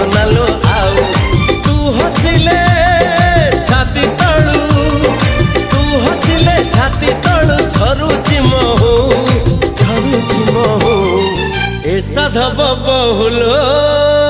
सोनालो आउ तू हसिले छाती तळू तू हसिले छाती तळू झरुची महू ए साधव बहुलो।